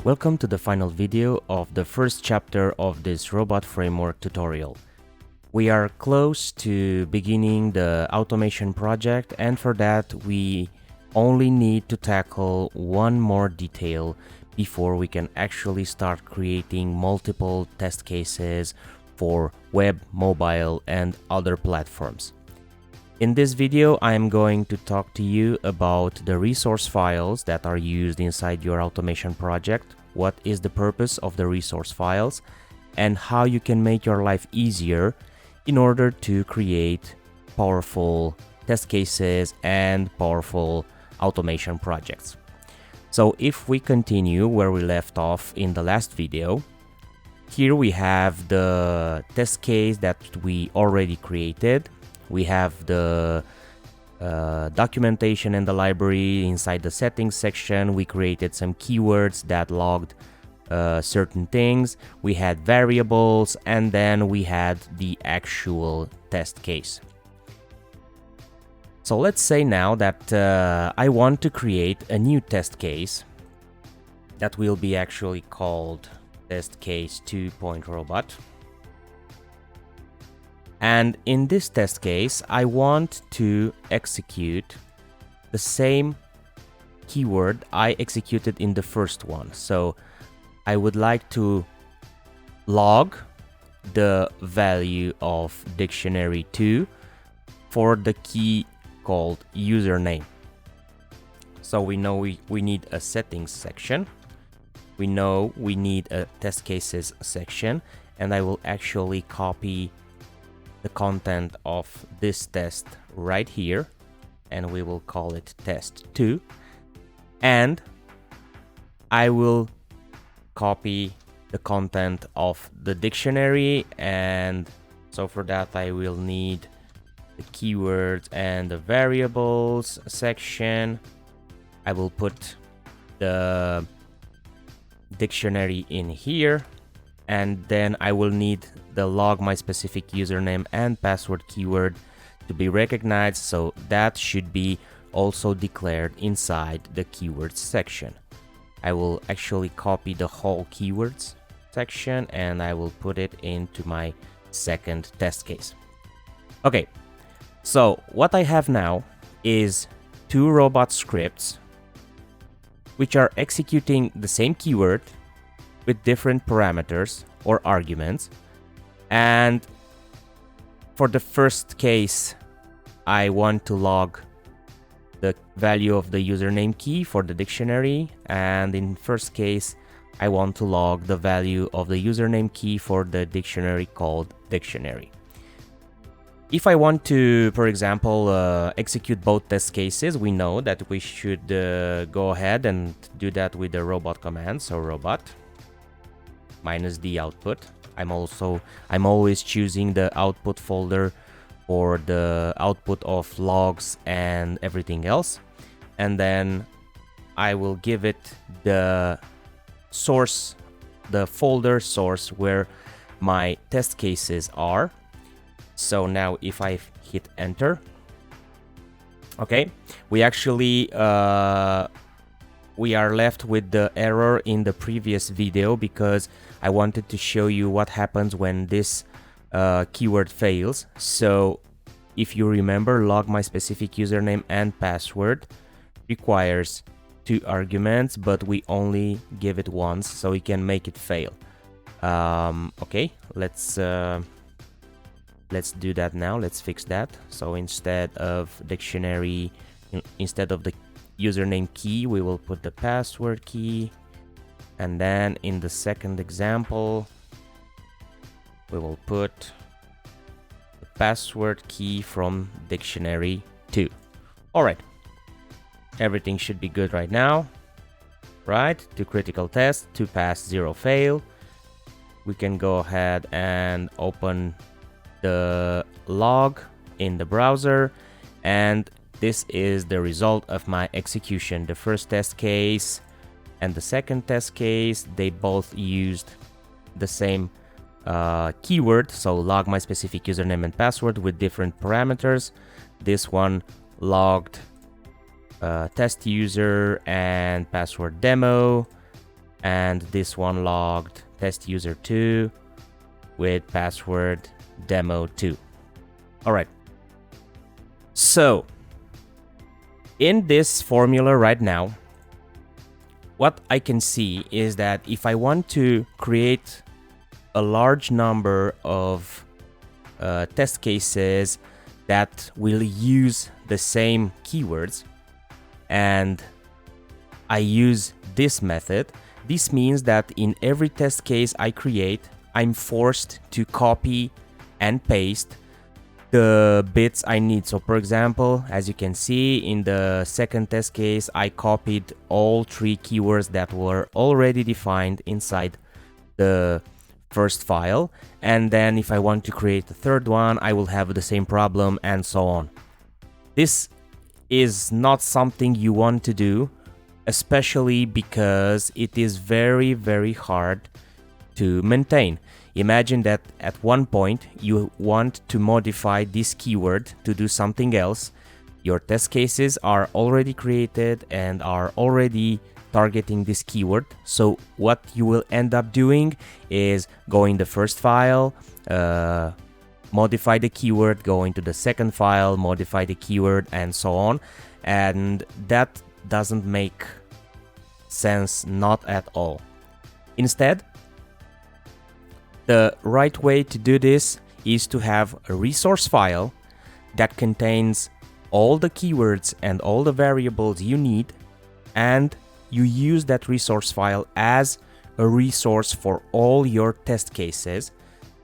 Welcome to the final video of the first chapter of this robot framework tutorial. We are close to beginning the automation project, and for that we only need to tackle one more detail before we can actually start creating multiple test cases for web, mobile, and other platforms. In this video, I am going to talk to you about the resource files that are used inside your automation project, what is the purpose of the resource files, and how you can make your life easier in order to create powerful test cases and powerful automation projects. So if we continue where we left off in the last video, here we have the test case that we already created. We have the documentation in the library. Inside the settings section, we created some keywords that logged certain things. We had variables, and then we had the actual test case. So let's say now that I want to create a new test case that will be actually called test case 2.robot. And in this test case, I want to execute the same keyword I executed in the first one. So I would like to log the value of dictionary2 for the key called username. So we know we need a settings section. We know we need a test cases section, and I will actually copy the content of this test right here, and we will call it test2, and I will copy the content of the dictionary, and so for that I will need the keywords and the variables section. I will put the dictionary in here, and then I will need the log my specific username and password keyword to be recognized, so that should be also declared inside the keywords section. I will actually copy the whole keywords section and I will put it into my second test case. Okay, so what I have now is two robot scripts which are executing the same keyword with different parameters or arguments. And for the first case, I want to log the value of the username key for the dictionary, and in first case I want to log the value of the username key for the dictionary called dictionary. If I want to, for example, execute both test cases, we know that we should go ahead and do that with the robot command. So robot minus the output. I'm always choosing the output folder for the output of logs and everything else, and then I will give it the source, the folder source where my test cases are. So now if I hit enter, okay, we actually we are left with the error in the previous video because I wanted to show you what happens when this keyword fails. So if you remember, log my specific username and password requires two arguments, but we only give it once, so we can make it fail. Okay, let's do that now. Let's fix that. So instead of dictionary, instead of the username key, we will put the password key, and then in the second example we will put the password key from dictionary 2. All right, everything should be good right now, right? 2 critical tests, 2 pass, 0 fail. We can go ahead and open the log in the browser, and this is the result of my execution. The first test case and the second test case, they both used the same keyword, so log my specific username and password with different parameters. This one logged test user and password demo, and this one logged test user 2 with password demo2. All right. So in this formula right now, what I can see is that if I want to create a large number of test cases that will use the same keywords, and I use this method, this means that in every test case I create, I'm forced to copy and paste the bits I need. So for example, as you can see in the second test case, I copied all 3 keywords that were already defined inside the first file, and then if I want to create a third one, I will have the same problem, and so on. This is not something you want to do, especially because it is very, very hard to maintain. Imagine that at one point you want to modify this keyword to do something else. Your test cases are already created and are already targeting this keyword. So what you will end up doing is go in the first file, modify the keyword, go into the second file, modify the keyword, and so on. And that doesn't make sense, not at all. Instead, the right way to do this is to have a resource file that contains all the keywords and all the variables you need, and you use that resource file as a resource for all your test cases.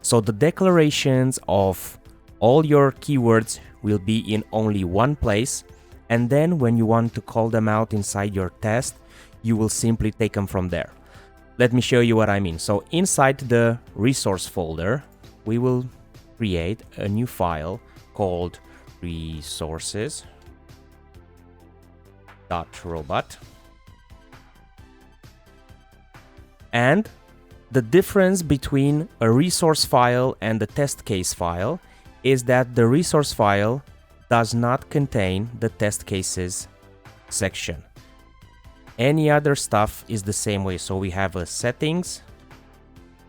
So the declarations of all your keywords will be in only one place, and then when you want to call them out inside your test, you will simply take them from there. Let me show you what I mean. So inside the resource folder, we will create a new file called resources.robot. And the difference between a resource file and the test case file is that the resource file does not contain the test cases section. Any other stuff is the same way. So we have a settings,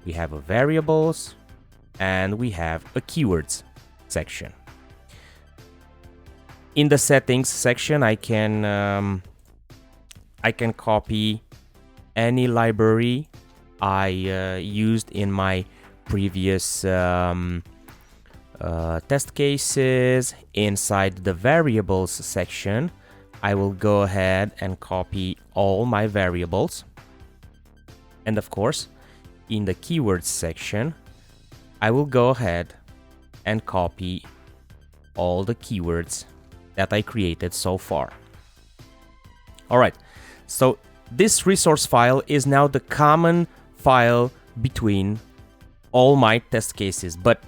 we have a variables, and we have a keywords section. In the settings section, I can copy any library I used in my previous test cases. Inside the variables section, I will go ahead and copy all my variables. And of course, in the keywords section, I will go ahead and copy all the keywords that I created so far. All right, so this resource file is now the common file between all my test cases. But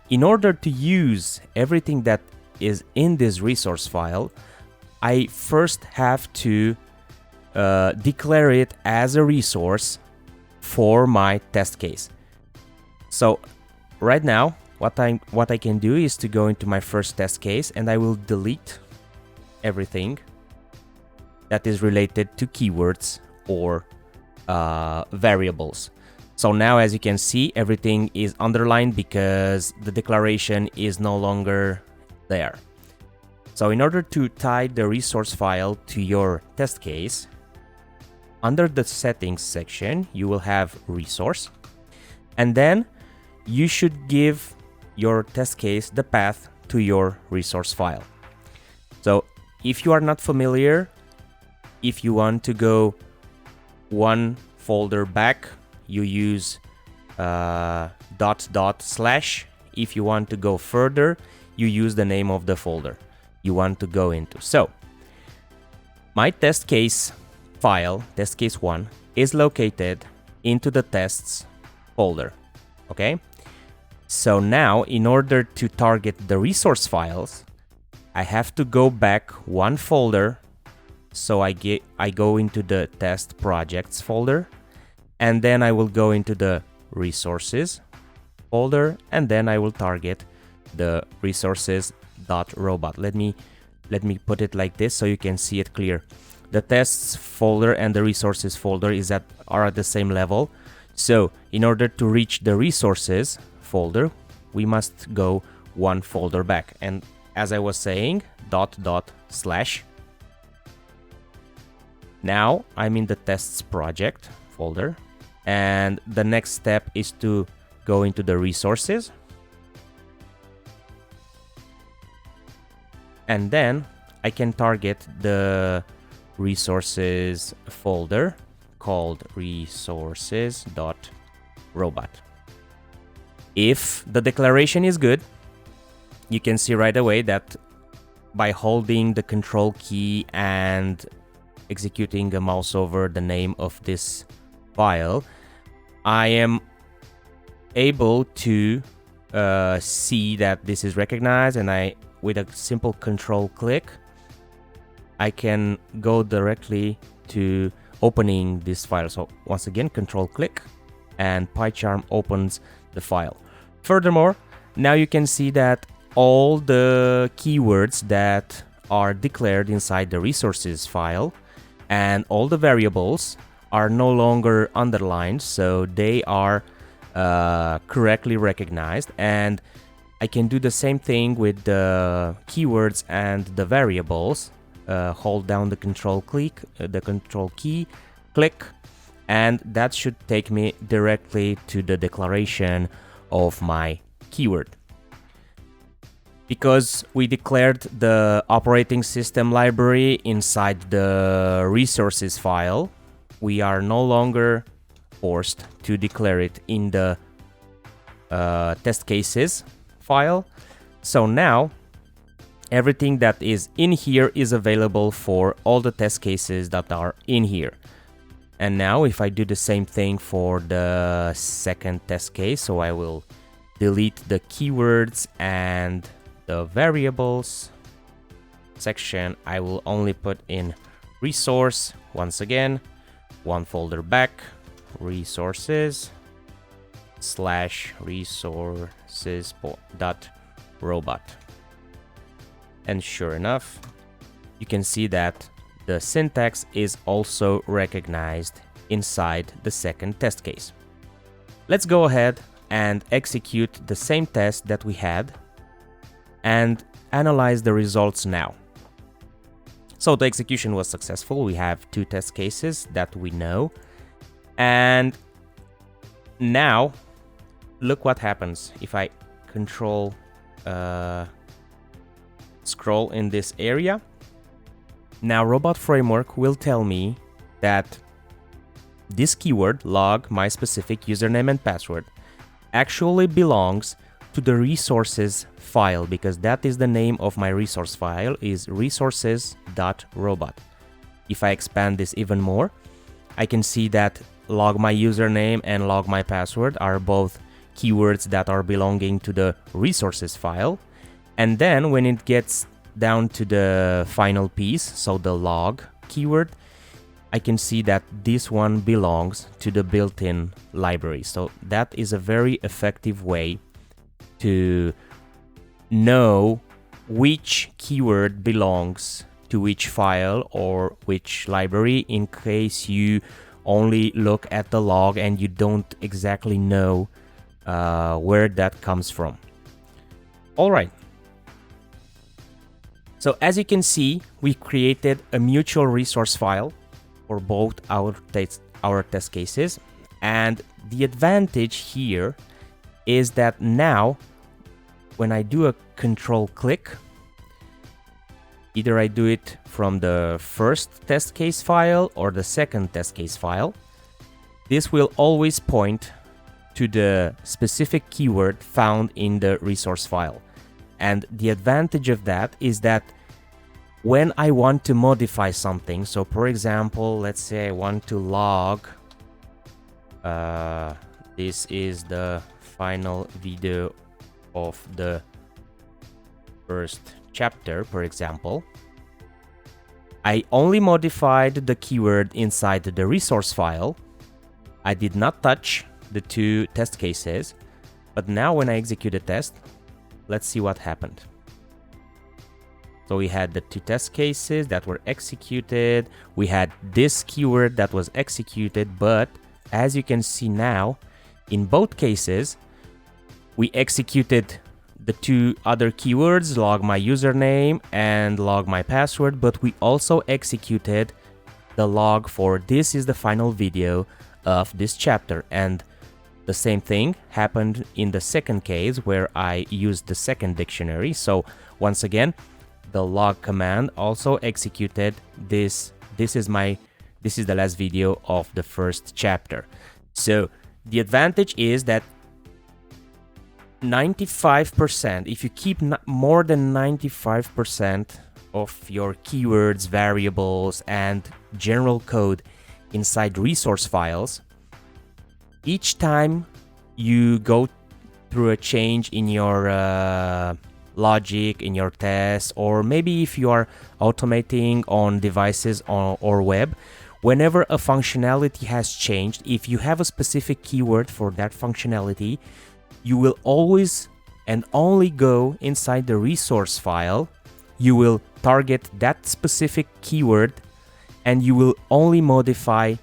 in order to use everything that is in this resource file, I first have to declare it as a resource for my test case. So right now, what I can do is to go into my first test case, and I will delete everything that is related to keywords or variables. So now, as you can see, everything is underlined because the declaration is no longer there. So in order to tie the resource file to your test case, under the settings section, you will have resource, and then you should give your test case the path to your resource file. So if you are not familiar, if you want to go one folder back, you use // If you want to go further, you use the name of the folder you want to go into. So my test case file, test case 1, is located into the tests folder. Okay, so now in order to target the resource files, I have to go back one folder. So I go into the test projects folder, and then I will go into the resources folder, and then I will target the resources.robot. Let me put it like this so you can see it clear. the tests folder and the resources folder are at the same level. So in order to reach the resources folder, we must go one folder back. And as I was saying, // now I'm in the tests project folder, and the next step is to go into the resources, and then I can target the resources folder called resources.robot. If the declaration is good, you can see right away that by holding the control key and executing a mouse over the name of this file, I am able to see that this is recognized, and with a simple control click, I can go directly to opening this file. So once again, control click, and PyCharm opens the file. Furthermore, now you can see that all the keywords that are declared inside the resources file and all the variables are no longer underlined, so they are correctly recognized. And I can do the same thing with the keywords and the variables. Hold down the control key, click, and that should take me directly to the declaration of my keyword. Because we declared the operating system library inside the resources file, we are no longer forced to declare it in the test cases file. So now everything that is in here is available for all the test cases that are in here. And now if I do the same thing for the second test case, so I will delete the keywords and the variables section, I will only put in resource, once again, one folder back, resources/resources.robot. And sure enough, you can see that the syntax is also recognized inside the second test case. Let's go ahead and execute the same test that we had and analyze the results now. So the execution was successful. We have two test cases that we know. And now look what happens if I control scroll in this area. Now robot framework will tell me that this keyword, log my specific username and password, actually belongs to the resources file, because that is the name of my resource file, is resources.robot. If I expand this even more, I can see that log my username and log my password are both keywords that are belonging to the resources file. And then when it gets down to the final piece, so the log keyword, I can see that this one belongs to the built-in library. So that is a very effective way to know which keyword belongs to which file or which library, in case you only look at the log and you don't exactly know where that comes from. All right. So as you can see, we created a mutual resource file for both our test cases. And the advantage here is that now when I do a control click, either I do it from the first test case file or the second test case file, this will always point to the specific keyword found in the resource file. And the advantage of that is that when I want to modify something, so for example, let's say I want to log, this is the final video of the first chapter, for example, I only modified the keyword inside the resource file. I did not touch the two test cases, but now when I execute a test, let's see what happened. So we had the two test cases that were executed. We had this keyword that was executed, but as you can see now, in both cases, we executed the two other keywords, log my username and log my password, but we also executed the log for this is the final video of this chapter. And the same thing happened in the second case where I used the second dictionary. So once again, the log command also executed this. This is the last video of the first chapter. So the advantage is that 95%, if you keep more than 95% of your keywords, variables, and general code inside resource files, each time you go through a change in your logic, in your tests, or maybe if you are automating on devices or web, whenever a functionality has changed, if you have a specific keyword for that functionality, you will always and only go inside the resource file. You will target that specific keyword and you will only modify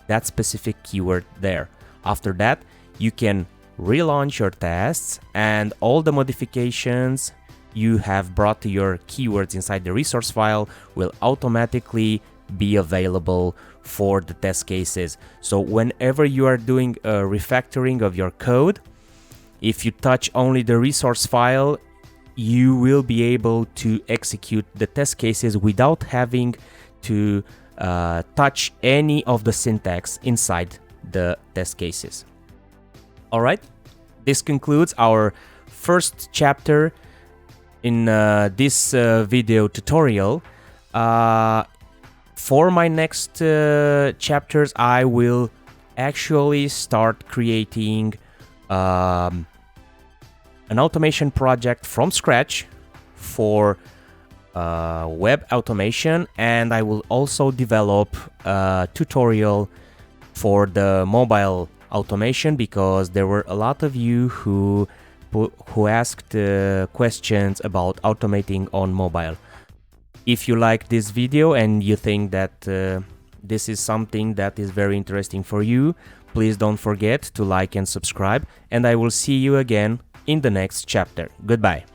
that specific keyword there. After that, you can relaunch your tests and all the modifications you have brought to your keywords inside the resource file will automatically be available for the test cases. So whenever you are doing a refactoring of your code, if you touch only the resource file, you will be able to execute the test cases without having to touch any of the syntax inside the test cases. All right, this concludes our first chapter in this video tutorial. For my next chapters, I will actually start creating an automation project from scratch for web automation, and I will also develop a tutorial for the mobile automation because there were a lot of you who asked questions about automating on mobile. If you like this video and you think that this is something that is very interesting for you, please don't forget to like and subscribe, and I will see you again in the next chapter. Goodbye.